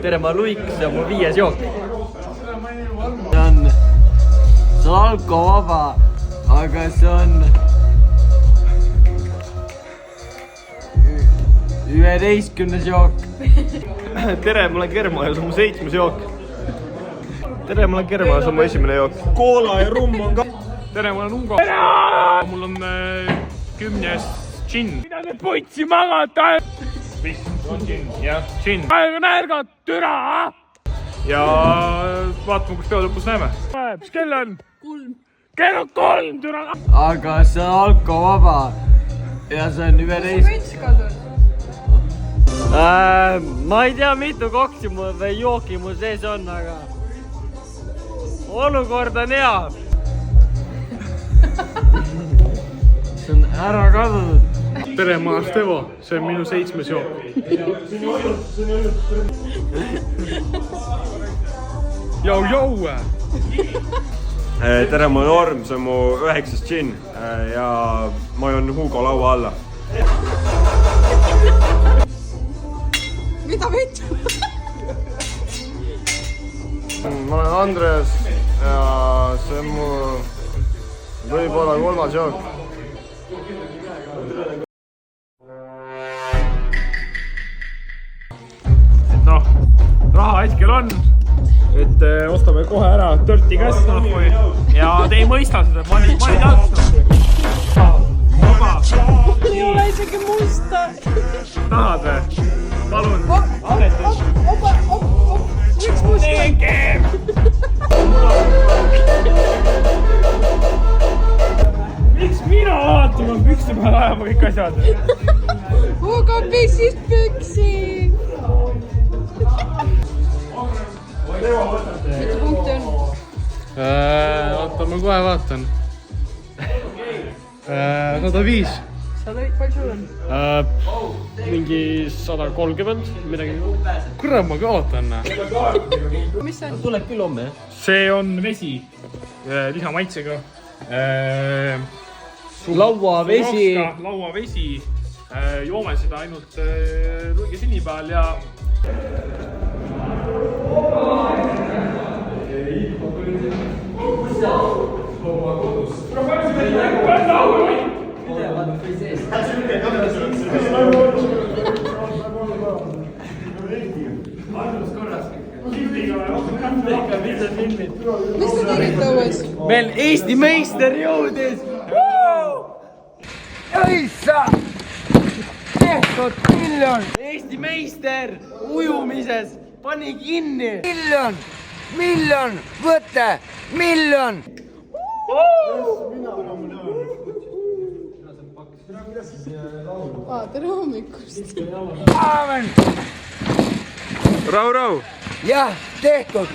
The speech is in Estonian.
tere, ma Luik, see on mu 5. jook. See on alkovaba, aga see on 11. jook. tere, ma olen Kermo ja see on mu 7. jook. tere, ma olen Kermo ja see on mu 1. jook. Koola ja rumm on ka. tere, ma olen Ungo. mul on 10. džinn. Mida te putsi magata? Mis on džinn? Jah, džinn. Aega närgad, türa! Ja vaatame, kus peo lõpus näeme. Mis kell on? 3. Kell on 3, türa! Aga see on alkovaba ja see on 11. Ma ei tea, mitu koksi mul või jooki mul sees on, aga olukord on hea. See on ära kadunud. Tere, ma olen Stevo, see on minu 7. jook. Jau! Tere, ma olen Orm, see on mu 9. džinn ja ma joon Hugo laua alla. Mida vittu? Ma olen Andres ja see on mu võib-olla 3. jook. Noh, raha hetkel on, et ostame kohe ära Dirty Gas ja te ei mõista seda, ma olin talks. Ei ole isegi musta. Tahad või? Palun, asetus. Miks musta? Miks mina vaatan, ma püksti peal ajama kõik asjad? Hugo pissis püksi. Mitu punkti on? Oota, ma kohe vaatan. 105. Sa lõid, palju sul on? Mingi 130, midagi. Kurat, ma kaotan. Mis see on? Tuleb küll homme, jah? See on vesi, lisamaitsega. Lauavesi. Lauavesi. Joome seda ainult luige sinni peal ja... Mis te tegite õues? Meil Eesti meister jõudis! Õissa! Tehtud miljon! Eesti meister ujumises pani kinni! Miljon! Võte! Miljon! Tere hommikust. Rahu! Jah, tehtud!